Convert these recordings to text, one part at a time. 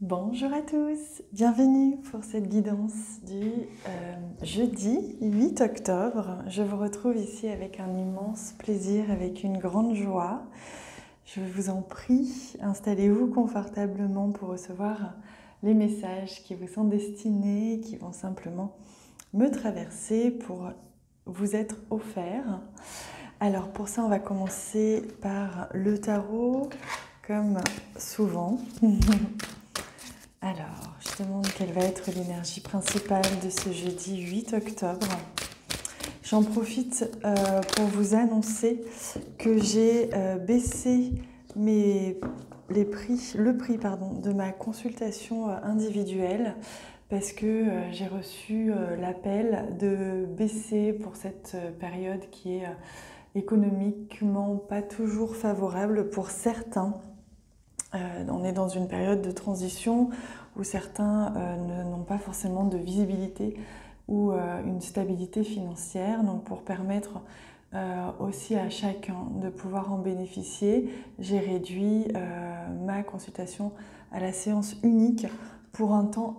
Bonjour à tous, bienvenue pour cette guidance du jeudi 8 octobre. Je vous retrouve ici avec un immense plaisir, avec une grande joie. Je vous en prie, installez-vous confortablement pour recevoir les messages qui vous sont destinés, qui vont simplement me traverser pour vous être offerts. Alors pour ça, on va commencer par le tarot, comme souvent. Alors, je demande quelle va être l'énergie principale de ce jeudi 8 octobre. J'en profite pour vous annoncer que j'ai baissé le prix de ma consultation individuelle parce que j'ai reçu l'appel de baisser pour cette période qui est économiquement pas toujours favorable pour certains. On est dans une période de transition où certains n'ont pas forcément de visibilité ou une stabilité financière. Donc pour permettre aussi à chacun de pouvoir en bénéficier, j'ai réduit ma consultation à la séance unique pour un temps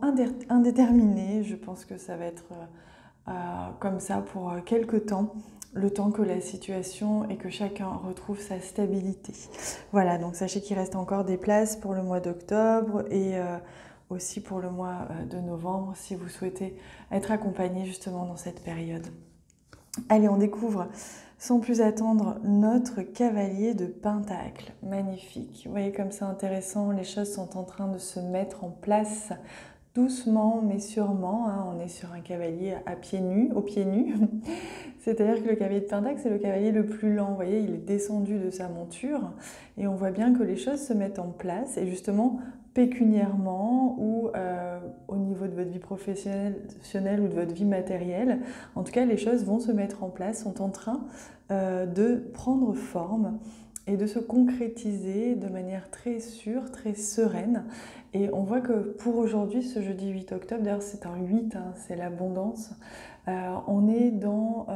indéterminé. Je pense que ça va être comme ça pour quelques temps. Le temps que la situation et que chacun retrouve sa stabilité. Voilà, donc sachez qu'il reste encore des places pour le mois d'octobre et aussi pour le mois de novembre si vous souhaitez être accompagné justement dans cette période. Allez, on découvre sans plus attendre notre cavalier de Pentacle. Magnifique. Vous voyez comme c'est intéressant, les choses sont en train de se mettre en place doucement mais sûrement, hein. On est sur un cavalier aux pieds nus. C'est-à-dire que le cavalier de Pentacle, c'est le cavalier le plus lent. Vous voyez, il est descendu de sa monture et on voit bien que les choses se mettent en place. Et justement, pécuniairement ou au niveau de votre vie professionnelle ou de votre vie matérielle, en tout cas, les choses vont se mettre en place, sont en train de prendre forme et de se concrétiser de manière très sûre, très sereine. Et on voit que pour aujourd'hui, ce jeudi 8 octobre, d'ailleurs c'est un 8, hein, c'est l'abondance, on est dans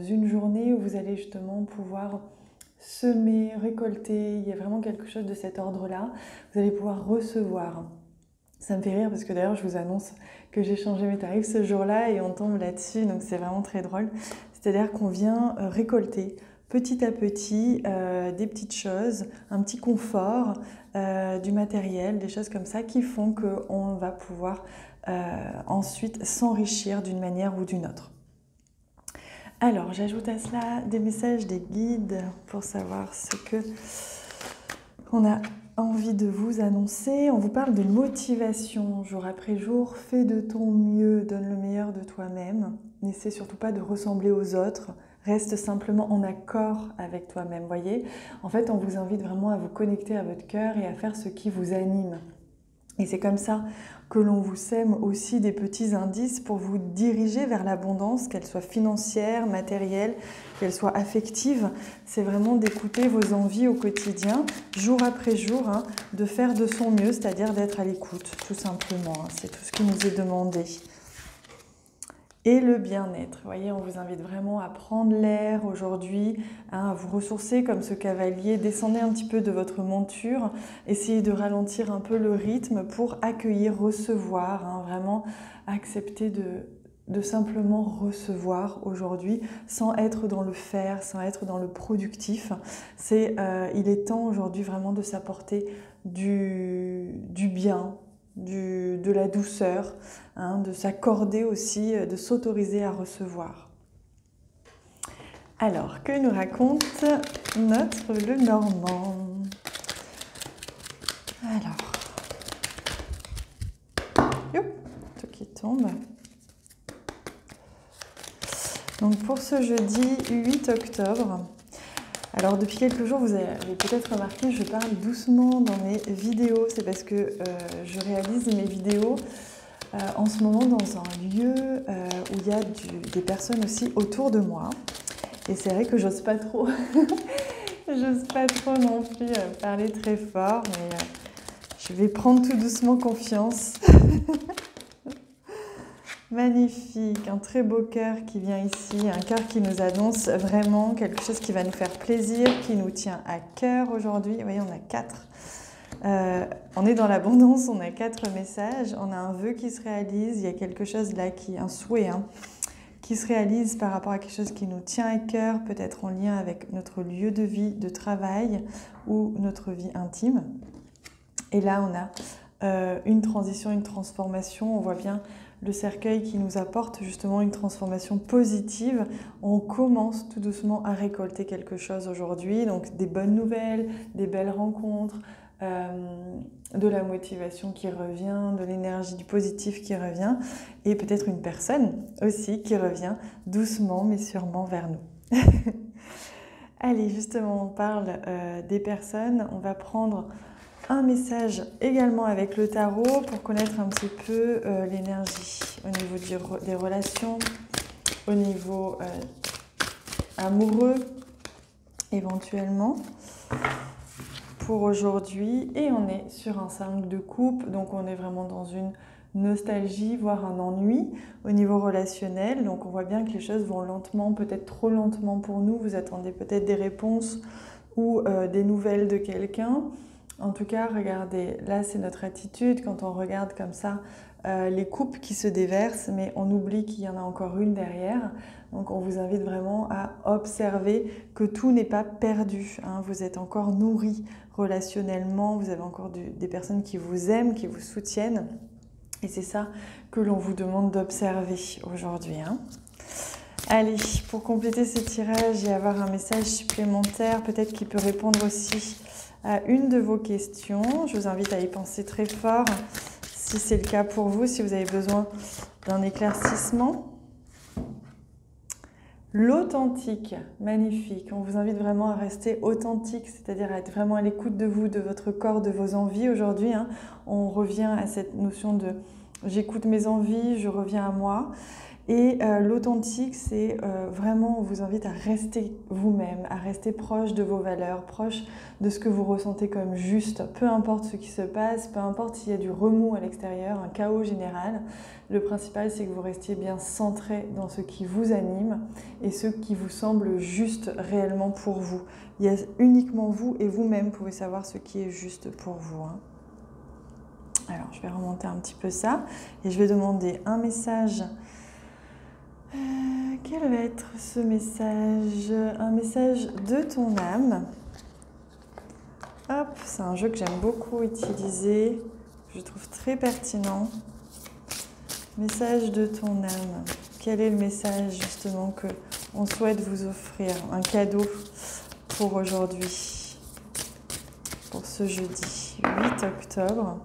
une journée où vous allez justement pouvoir semer, récolter, il y a vraiment quelque chose de cet ordre-là, vous allez pouvoir recevoir. Ça me fait rire parce que d'ailleurs je vous annonce que j'ai changé mes tarifs ce jour-là et on tombe là-dessus, donc c'est vraiment très drôle. C'est-à-dire qu'on vient récolter petit à petit des petites choses, un petit confort, du matériel, des choses comme ça qui font qu'on va pouvoir ensuite s'enrichir d'une manière ou d'une autre. Alors, j'ajoute à cela des messages des guides pour savoir ce que on a envie de vous annoncer. On vous parle de motivation jour après jour. Fais de ton mieux, donne le meilleur de toi-même. N'essaie surtout pas de ressembler aux autres. Reste simplement en accord avec toi-même. Voyez, en fait, on vous invite vraiment à vous connecter à votre cœur et à faire ce qui vous anime. Et c'est comme ça que l'on vous sème aussi des petits indices pour vous diriger vers l'abondance, qu'elle soit financière, matérielle, qu'elle soit affective. C'est vraiment d'écouter vos envies au quotidien, jour après jour, hein, de faire de son mieux, c'est-à-dire d'être à l'écoute, tout simplement. Hein, c'est tout ce qui nous est demandé. Et le bien-être. Vous voyez, on vous invite vraiment à prendre l'air aujourd'hui, hein, à vous ressourcer comme ce cavalier. Descendez un petit peu de votre monture, essayez de ralentir un peu le rythme pour accueillir, recevoir, hein, vraiment accepter de simplement recevoir aujourd'hui sans être dans le faire, sans être dans le productif. Il est temps aujourd'hui vraiment de s'apporter du bien, de la douceur, hein, de s'accorder aussi, de s'autoriser à recevoir. Alors, que nous raconte notre Lenormand? Alors, tout qui tombe. Donc pour ce jeudi 8 octobre, alors depuis quelques jours, vous avez peut-être remarqué, je parle doucement dans mes vidéos. C'est parce que je réalise mes vidéos en ce moment dans un lieu où il y a des personnes aussi autour de moi. Et c'est vrai que j'ose pas trop, j'ose pas trop non plus parler très fort, mais je vais prendre tout doucement confiance. Magnifique, un très beau cœur qui vient ici, un cœur qui nous annonce vraiment quelque chose qui va nous faire plaisir, qui nous tient à cœur aujourd'hui. Vous voyez, on a 4 On est dans l'abondance, on a 4 messages, on a un vœu qui se réalise, il y a quelque chose là, un souhait, hein, qui se réalise par rapport à quelque chose qui nous tient à cœur, peut-être en lien avec notre lieu de vie, de travail ou notre vie intime. Et là, on a une transition, une transformation. On voit bien le cercueil qui nous apporte justement une transformation positive. On commence tout doucement à récolter quelque chose aujourd'hui. Donc des bonnes nouvelles, des belles rencontres, de la motivation qui revient, de l'énergie, du positif qui revient. Et peut-être une personne aussi qui revient doucement mais sûrement vers nous. Allez, justement, on parle des personnes. On va prendre un message également avec le tarot pour connaître un petit peu l'énergie au niveau des relations, au niveau amoureux éventuellement pour aujourd'hui. Et on est sur un 5 de coupe, donc on est vraiment dans une nostalgie, voire un ennui au niveau relationnel. Donc on voit bien que les choses vont lentement, peut-être trop lentement pour nous. Vous attendez peut-être des réponses ou des nouvelles de quelqu'un. En tout cas, regardez, là c'est notre attitude quand on regarde comme ça les coupes qui se déversent, mais on oublie qu'il y en a encore une derrière. Donc on vous invite vraiment à observer que tout n'est pas perdu, hein. Vous êtes encore nourris relationnellement, vous avez encore des personnes qui vous aiment, qui vous soutiennent. Et c'est ça que l'on vous demande d'observer aujourd'hui, hein. Allez, pour compléter ce tirage et avoir un message supplémentaire, peut-être qui peut répondre aussi à une de vos questions. Je vous invite à y penser très fort si c'est le cas pour vous, si vous avez besoin d'un éclaircissement. L'authentique, magnifique. On vous invite vraiment à rester authentique, c'est-à-dire à être vraiment à l'écoute de vous, de votre corps, de vos envies aujourd'hui, hein. On revient à cette notion de j'écoute mes envies, je reviens à moi. Et l'authentique, c'est vraiment, on vous invite à rester vous-même, à rester proche de vos valeurs, proche de ce que vous ressentez comme juste, peu importe ce qui se passe, peu importe s'il y a du remous à l'extérieur, un chaos général. Le principal, c'est que vous restiez bien centré dans ce qui vous anime et ce qui vous semble juste réellement pour vous. Il y a uniquement vous et vous-même pouvez savoir ce qui est juste pour vous, hein. Alors, je vais remonter un petit peu ça et je vais demander un message. Quel va être ce message? Un message de ton âme. Hop, c'est un jeu que j'aime beaucoup utiliser, que je trouve très pertinent. Message de ton âme. Quel est le message justement que on souhaite vous offrir? Un cadeau pour aujourd'hui, pour ce jeudi 8 octobre.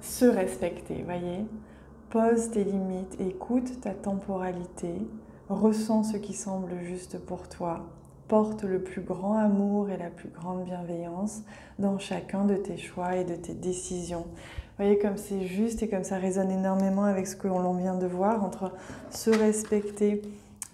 Se respecter, voyez. Pose tes limites, écoute ta temporalité, ressens ce qui semble juste pour toi, porte le plus grand amour et la plus grande bienveillance dans chacun de tes choix et de tes décisions. Vous voyez comme c'est juste et comme ça résonne énormément avec ce que l'on vient de voir entre se respecter,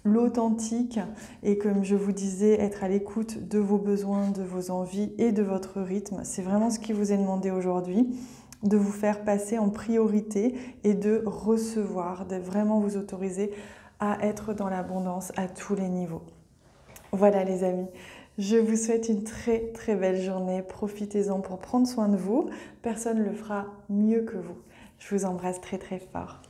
l'authentique et comme je vous disais, être à l'écoute de vos besoins, de vos envies et de votre rythme. C'est vraiment ce qui vous est demandé aujourd'hui, de vous faire passer en priorité et de recevoir, de vraiment vous autoriser à être dans l'abondance à tous les niveaux. Voilà les amis, je vous souhaite une très très belle journée. Profitez-en pour prendre soin de vous. Personne ne le fera mieux que vous. Je vous embrasse très très fort.